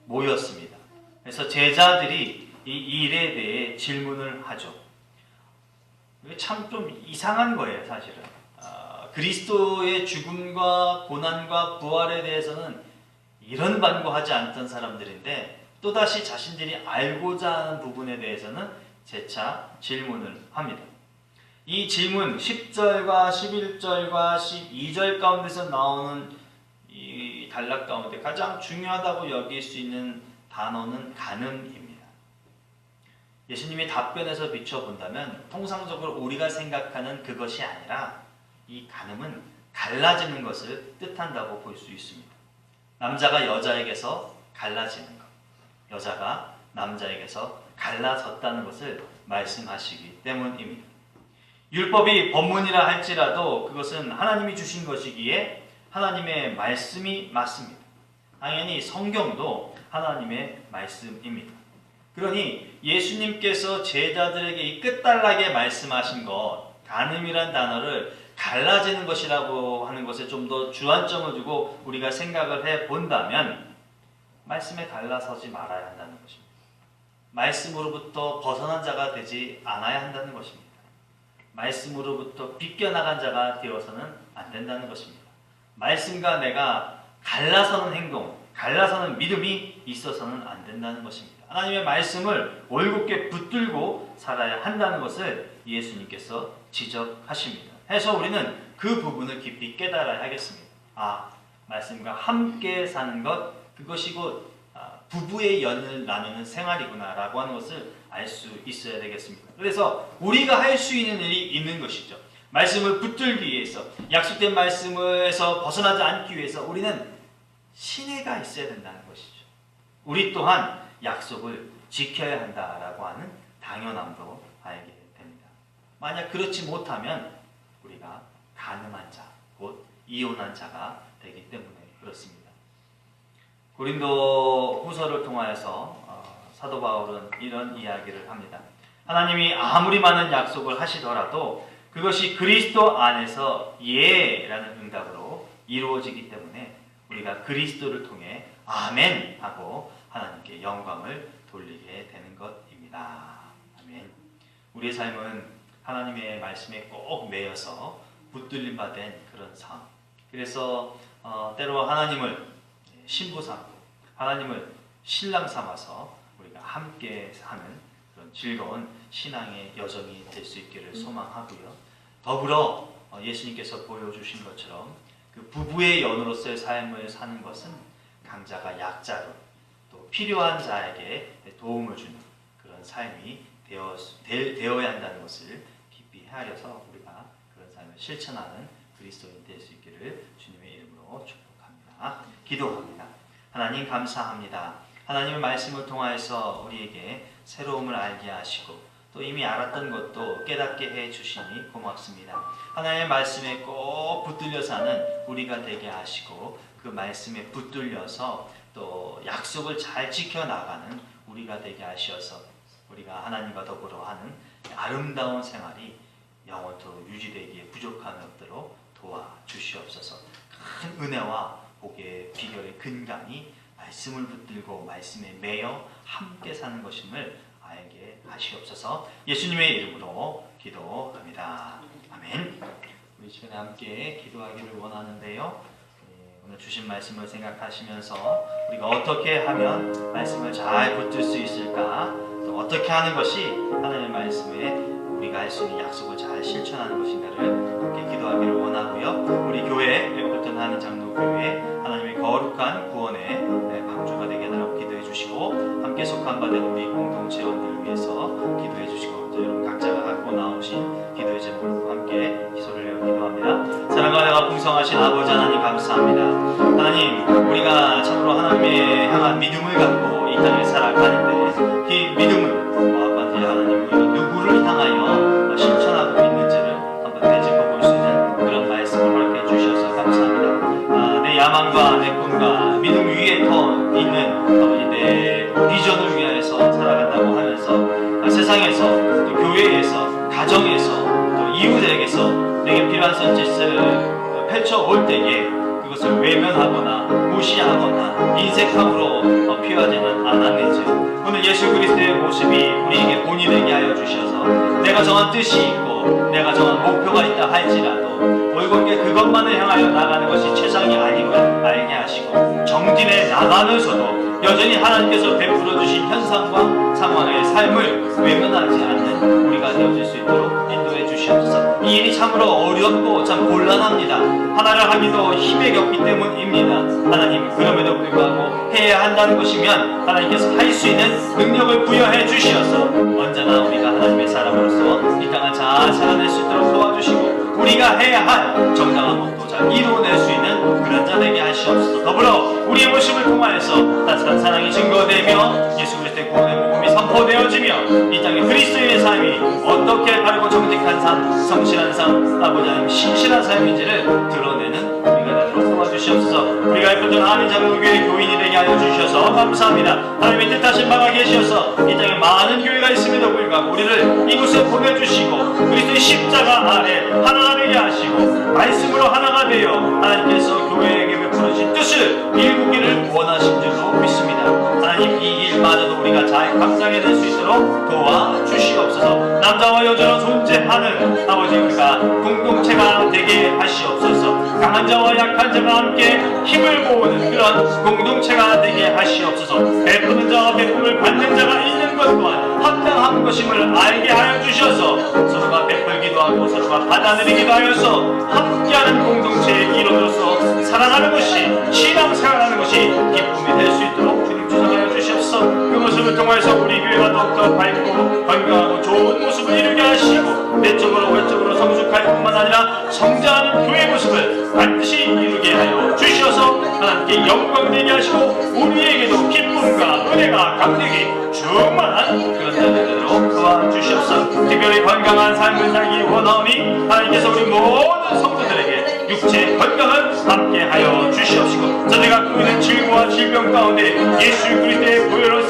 모였습니다. 그래서 제자들이 이 일에 대해 질문을 하죠. 이게 참 좀 이상한 거예요, 사실은. 그리스도의 죽음과 고난과 부활에 대해서는 이런 반고하지 않던 사람들인데 또다시 자신들이 알고자 하는 부분에 대해서는 재차 질문을 합니다. 이 질문 10절과 11절과 12절 가운데서 나오는 이 단락 가운데 가장 중요하다고 여길 수 있는 단어는 간음입니다. 예수님이 답변에서 비춰본다면 통상적으로 우리가 생각하는 그것이 아니라 이 간음은 갈라지는 것을 뜻한다고 볼 수 있습니다. 남자가 여자에게서 갈라지는 것, 여자가 남자에게서 갈라졌다는 것을 말씀하시기 때문입니다. 율법이 법문이라 할지라도 그것은 하나님이 주신 것이기에 하나님의 말씀이 맞습니다. 당연히 성경도 하나님의 말씀입니다. 그러니 예수님께서 제자들에게 이 끝단락에 말씀하신 것, 간음이란 단어를 갈라지는 것이라고 하는 것에 좀 더 주안점을 두고 우리가 생각을 해본다면 말씀에 갈라서지 말아야 한다는 것입니다. 말씀으로부터 벗어난 자가 되지 않아야 한다는 것입니다. 말씀으로부터 빗겨나간 자가 되어서는 안 된다는 것입니다. 말씀과 내가 갈라서는 행동, 갈라서는 믿음이 있어서는 안 된다는 것입니다. 하나님의 말씀을 올곧게 붙들고 살아야 한다는 것을 예수님께서 지적하십니다. 해서 우리는 그 부분을 깊이 깨달아야 하겠습니다. 말씀과 함께 사는 것, 그것이 곧 부부의 연을 나누는 생활이구나 라고 하는 것을 알 수 있어야 되겠습니다. 그래서 우리가 할 수 있는 일이 있는 것이죠. 말씀을 붙들기 위해서, 약속된 말씀에서 벗어나지 않기 위해서 우리는 신뢰가 있어야 된다는 것이죠. 우리 또한 약속을 지켜야 한다라고 하는 당연함도 알게 됩니다. 만약 그렇지 못하면 우리가 간음한 자, 곧 이혼한 자가 되기 때문에 그렇습니다. 고린도 후서를 통하여서 사도 바울은 이런 이야기를 합니다. 하나님이 아무리 많은 약속을 하시더라도 그것이 그리스도 안에서 예라는 응답으로 이루어지기 때문에 우리가 그리스도를 통해 아멘 하고 하나님께 영광을 돌리게 되는 것입니다. 아멘. 우리의 삶은 하나님의 말씀에 꼭 매여서 붙들림 받은 그런 삶. 그래서 때로 하나님을 신부 삼고 하나님을 신랑 삼아서 우리가 함께 하는 그런 즐거운 신앙의 여정이 될 수 있기를 소망하고요. 더불어 예수님께서 보여주신 것처럼 그 부부의 연으로서의 삶을 사는 것은 강자가 약자로 또 필요한 자에게 도움을 주는 그런 삶이 되어야 한다는 것을 깊이 헤아려서 우리가 그런 삶을 실천하는 그리스도인 될 수 있기를 주님의 이름으로 축복합니다. 기도합니다. 하나님 감사합니다. 하나님의 말씀을 통하여서 우리에게 새로움을 알게 하시고 또 이미 알았던 것도 깨닫게 해주시니 고맙습니다. 하나님의 말씀에 꼭 붙들려 사는 우리가 되게 하시고 그 말씀에 붙들려서 또 약속을 잘 지켜나가는 우리가 되게 하셔서 우리가 하나님과 더불어 하는 아름다운 생활이 영원토록 유지되기에 부족함이 없도록 도와주시옵소서. 큰 은혜와 복의 비결의 근간이 말씀을 붙들고 말씀에 매여 함께 사는 것임을 알게 하시옵소서. 예수님의 이름으로 기도합니다. 아멘. 우리 시간에 함께 기도하기를 원하는데요. 오늘 주신 말씀을 생각하시면서 우리가 어떻게 하면 말씀을 잘 붙들 수 있을까? 또 어떻게 하는 것이 하나님의 말씀에 우리가 할 수 있는 약속을 잘 실천하는 것인가를 함께 기도하기를 원하고요. 우리 교회 에버턴 한인장로교회 하나님의 거룩한 구원의 방주가 되게 해달라고 기도해 주시고 함께 속한 바 된 우리 공동체원들을 위해서 기도해 주시고 또 여러분 각자가 갖고 나오신 기도의 제목과 함께 기도를 해요. 기도합니다. 사랑과 내가 풍성하신 아버지 하나님 감사합니다. 하나님 우리가 참으로 하나님의 향한 믿음을 갖고 이 땅에 살아가는데 이 믿음을 하나님 우리가 누구를 향하여 실천하고 있는지를 한번 되짚어볼 수 있는 그런 말씀을 허락해 주셔서 감사합니다. 내 야망과 내 꿈과 믿음 위에 더 있는 아버지 내 비전을 위하여서 살아간다고 하면서 세상에서 또 교회에서 가정에서 또 이웃에게서 내게 필요한 선짓을 펼쳐올 때에 그것을 외면하거나 무시하거나 인색함으로 피하지는 않았는지 오늘 예수 그리스도의 모습이 우리에게 본이 되게 하여 주셔서 내가 정한 뜻이 있고 내가 정한 목표가 있다 할지라도 올곧게 그것만을 향하여 나가는 것이 최상이 아님을 알게 하시고 정진해 나가면서도 여전히 하나님께서 베풀어 주신 현상과 상황의 삶을 외면하지 않는 우리가 되어질 수 있도록 인도해 주시옵소서. 이 일이 참으로 어렵고 참 곤란합니다. 하나를 하기도 힘에 겹기 때문입니다. 하나님 그럼에도 불구하고 해야 한다는 것이면 하나님께서 할 수 있는 능력을 부여해 주시어서 언제나 우리가 하나님의 사람으로서 이 땅을 잘 살아낼 수 있도록 도와주시고 우리가 해야 할 정당한 것도 잘 이루어낼 수 있는 그런 자 되게 하시옵소서. 더불어 우리의 모습을 통하여서 따뜻한 사랑이 증거되며 예수 그리스도의 구원의 복음이 선포되어지며 이 땅에 그리스도인의 삶이 어떻게 바르고 정직한 삶, 성실한 삶, 아버지 하나님 신실한 삶인지를 드러내는 우리가 되도록 도와주시옵소서. 우리가 예쁘던 한인장로교회 교인이 되게 하여 주셔서 감사합니다. 하나님의 뜻하신 바가 계시어서 이 땅에 많은 교회가 있음에도 불구하고 우리를 이곳에 보내주시고 그리스도의 십자가 아래 하나가 되게 하시고 말씀으로 하나가 되어 하나님께서 교회에게 베풀어주신 뜻을 이루기를 원하신 줄로 믿습니다. 하나님 이 일마저도 우리가 잘 감당해낼 수 있도록 도와주시옵소서. 남자와 여자로 존재하는 아버지 우리가 공동체가 되게 하시옵소서. 강한 자와 약한 자가 함께 힘을 모으는 그런 공동체가 되게 하시옵소서. 베푸는 자와 베품을 받는 자가 있는 것 또한 합당한 것임을 알게 하여 주셔서 서로가 베풀기도 하고 서로가 받아들이기도 하여서 함께하는 공동체의 이론으로서 살아가는 것이 신앙생활하는 것이 기쁨이 될 수 있도록 주님 주장하여 주시옵소서. 그 모습을 통해서 우리 교회가 더욱더 밝고 건강하고 좋은 모습을 이루게 하시고 내적으로 외적으로 성숙할 뿐만 아니라 성장하는 교회 모습을 반드시 이루게 하여 주셔서 하나님께 영광 되게 하시고 우리에게도 기쁨과 은혜가 감격이 충만한 그런 자들로 도와주시옵소서. 특별히 건강한 삶을 살기 원하오니 하나님께서 우리 모든 성도들에게 육체 건강을 함께하여 주시옵시고 저희가 갖고 있는 질고와 질병 가운데 예수 그리스도의 보혈로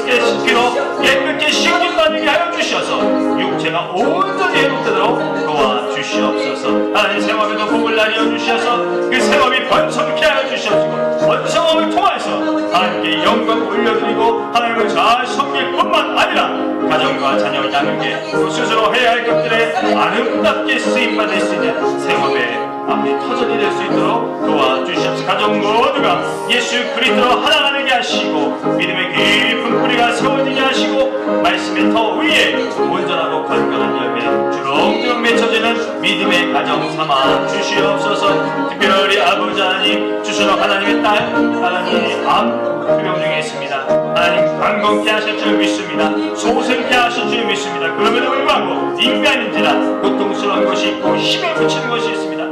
피로 깨끗게 씻김 받게 하여 주셔서 육체가 온전히 회복되도록 도와주시옵소서. 하나님 생업에도 복을 나뉘어 주셔서 그 생업이 번성케 하여 주시옵시고 번성함을 통해서 하나님께 영광 올려드리고 하나님을 잘 섬길 뿐만 아니라 가정과 자녀 양육에 또 스스로 해야 할 것들에 아름답게 쓰임받을 수 있는 생업의 앞에 터전이 될 수 있도록 도와주시옵소서. 가정 모두가 예수 그리스도로 하나가 되게 하시고 믿음의 깊은 뿌리가 세워지게 하시고 말씀의 터 위에 온전하고 건강한 열매 주렁주렁 맺혀지는 믿음의 가정 삼아 주시옵소서. 특별히 아버지 하나님 주시는 하나님의 딸 하나님 암 투병 중에 있습니다. 하나님 건강케 하실 줄 믿습니다. 소생케 하실 줄 믿습니다. 그럼에도 불구하고 인간인지라 고통스러운 것이 있고 힘에 붙이는 것이 있습니다.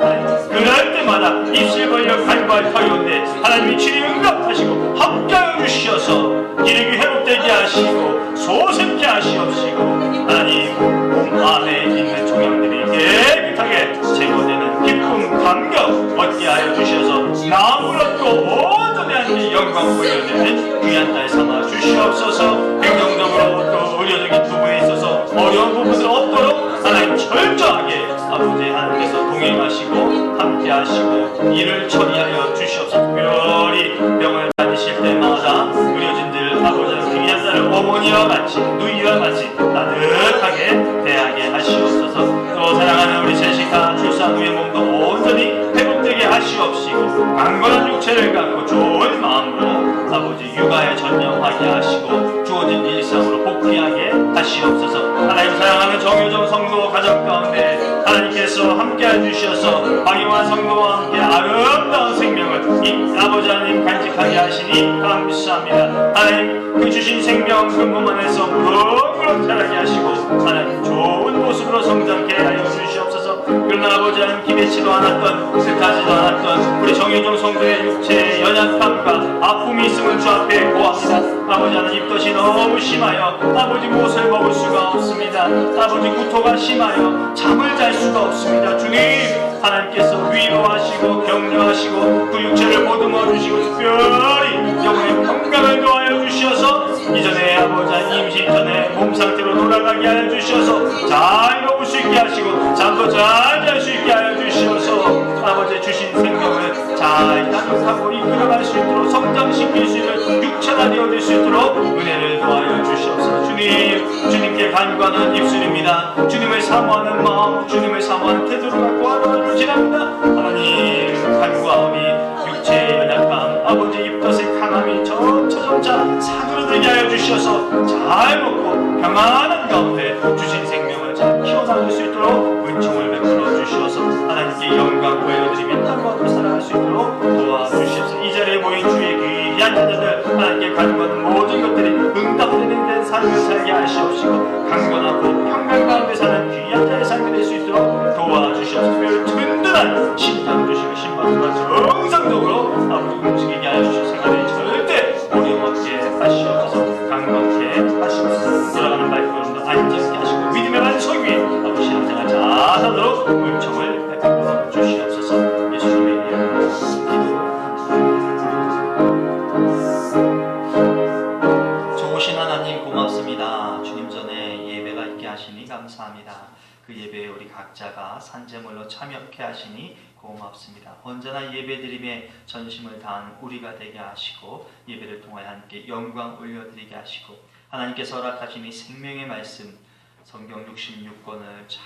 그럴 때마다 입술 벌려 간구하였는데 하나님이 주님 응답하시고 함께하여 주시어서 기력이 회복되게 하시고 소생케 하시옵시고 하나님 몸 안에 있는 종양들이 깨끗하게 제거되는 기쁨 감격 얻게 하여 주셔서 남을 얻고 온전히 하나님의 영광 보여드리는 귀한 날 삼아 주시옵소서. 행정적으로 또 의료적인 부분에 있어서 어려운 부분들 없도록 하나님 철저하게 아버지 하나님께서 동행하시고 함께하시고 일을 처리하여 주시옵소서. 특별히 병을 다니실 때마다 의료진들 아버지 귀한 딸을 어머니와 같이 누이와 같이 따뜻하게 대하게 하시옵소서. 또 사랑하는 우리 제시카 출산 후의 몸도 온전히 회복되게 하시옵시고 강건한 육체를 갖고 좋은 마음으로 아버지 육아에 전념하게 하시고 주어진 일상으로 복귀하게 하시옵소서. 하나님 사랑하는 정효정 성도 가정 가운데 하나님께서 함께해 주셔서 박영환 성도와 함께 아름다운 생명을 이 아버지 하나님 간직하게 하시니 감사합니다. 하나님 그 주신 생명 그 몸 안에서 무럭무럭 자라게 하시고 하나님 좋은 모습으로 성장케 하여 주시옵소서. 그러나 아버지 하나님 기대치도 않았던 뜻하지도 않았던 우리 정효정 성도의 육체의 연약함과 아픔이 있음을 주 앞에 고합니다. 아버지 하나님 입덧이 너무 심하여 아버지 무엇을 먹을 수가 없습니다. 아버지 구토가 심하여 잠을 잘 수가 없습니다. 주님 하나님께서 위로하시고 격려하시고 그 육체를 보듬어 주시고 특별히 영혼의 건강을 도하여 주셔서 이전에 아버지 임신 전에 몸 상태로 돌아가게 하여 주셔서 잘 먹을 수 있게 하시고 잠도 잘 잘 수 있게 하여 주셔서 아버지 주신 생명을 잘 나누고 이끌어갈 수 있도록 성장시킬 수 있는 육체가 되어질 수 있도록 은혜를 도하여 주시옵소서. 주님 주님께 간구하는 입술입니다. 주님을 사모하는 마음 주님을 사모하는 태도를 갖고 하루하루를 지납니다. 하나님 간구하오니 육체의 연약함 아버지 입덧의 강함이 점차 사그러들게 하여 주셔서 잘 먹고 평안한 가운데 주신 생명을 잘 키워나갈 수 있도록 은총을 베풀어 주셔서 하나님께 영광 보여드리며 땅과도 살아갈 수 있도록 도와주시옵소서. 이 자리에 모인 주의 귀한 자녀들 하나님께 간구하는 모든 것들이 응답되는 데 삶을 살게 하시옵시고 강건하고 평강 가운데 사는 귀한 자의 삶이 될 수 있도록 도와주시옵소서. 특별히 든든한 심장 주시고 심박수가 정상적으로 아버지 움직이게 하여 주시고 생활에 절대 어려움 없게 하시옵소서. 강건케 하시옵소서. 돌아가는 발걸음도 안전케 하시고 믿음의 반석 위에 아버지 신앙생활 잘하도록 은총을 베풀어 주시옵소서. 예수님의 이름으로 기도합니다. 좋으신 하나님 고맙습니다. 주님 전에 예배가 있게 하시니 감사합니다. 그 예배에 우리 각자가 산재물로 참여케 하시니 고맙습니다. 언제나 예배드림에 전심을 다한 우리가 되게 하시고 예배를 통하여 함께 영광 올려드리게 하시고 하나님께서 허락하시니 생명의 말씀 성경 66권을 잘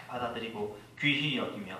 받아들이고 귀히 여기며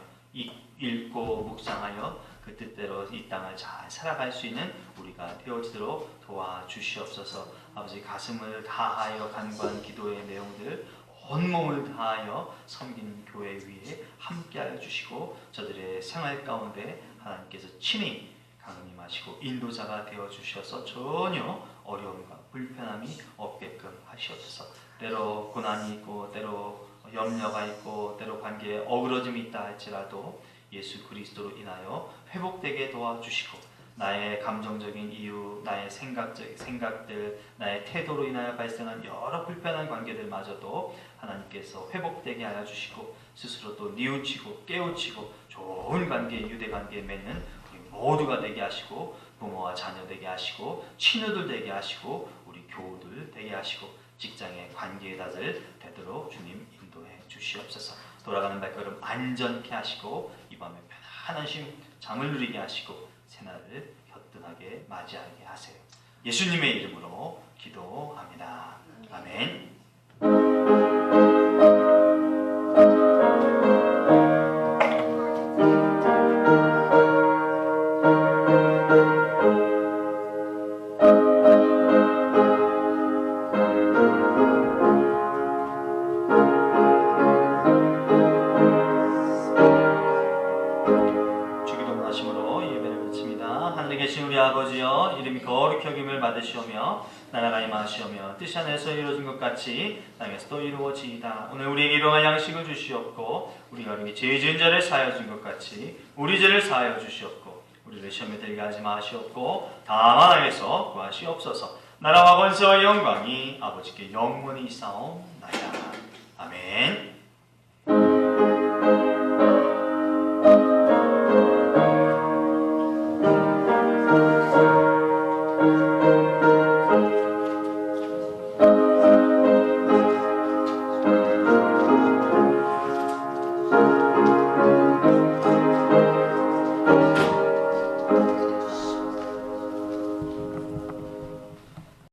읽고 묵상하여 그 뜻대로 이 땅을 잘 살아갈 수 있는 우리가 되어지도록 도와주시옵소서. 아버지 가슴을 다하여 간구한 기도의 내용들 온몸을 다하여 섬기는 교회 위에 함께하여 주시고 저들의 생활 가운데 하나님께서 친히 강림하시고 인도자가 되어 주셔서 전혀 어려움과 불편함이 없게끔 하시옵소서. 때로 고난이 있고 때로 염려가 있고 때로 관계에 어그러짐이 있다 할지라도 예수 그리스도로 인하여 회복되게 도와주시고 나의 감정적인 이유, 나의 생각들, 나의 태도로 인하여 발생한 여러 불편한 관계들마저도 하나님께서 회복되게 하여 주시고 스스로 또 뉘우치고 깨우치고 좋은 관계, 유대 관계에 맺는 우리 모두가 되게 하시고 부모와 자녀 되게 하시고 친구들 되게 하시고 우리 교우들 되게 하시고 직장의 관계의 다들 되도록 주님 인도해 주시옵소서. 돌아가는 발걸음 안전케 하시고 이 밤에 편안한 잠을 누리게 하시고 새날을 든든하게 맞이하게 하세요. 예수님의 이름으로 기도합니다. 아멘. 계신 우리 아버지여, 이름이 거룩히 여김을 받으시오며 나라가 임하시오며 뜻이 하늘에서 이루어진 것 같이 땅에서도 이루어지이다. 오늘 우리에게 일용할 양식을 주시옵고 우리가 우리에게 죄 지은 자를 사하여 준 것 같이 우리 죄를 사하여 주시옵고 우리를 시험에 들게 하지 마시옵고 다만 악에서 구하시옵소서. 나라와 권세와 영광이 아버지께 영원히 있사옵나이다. 아멘.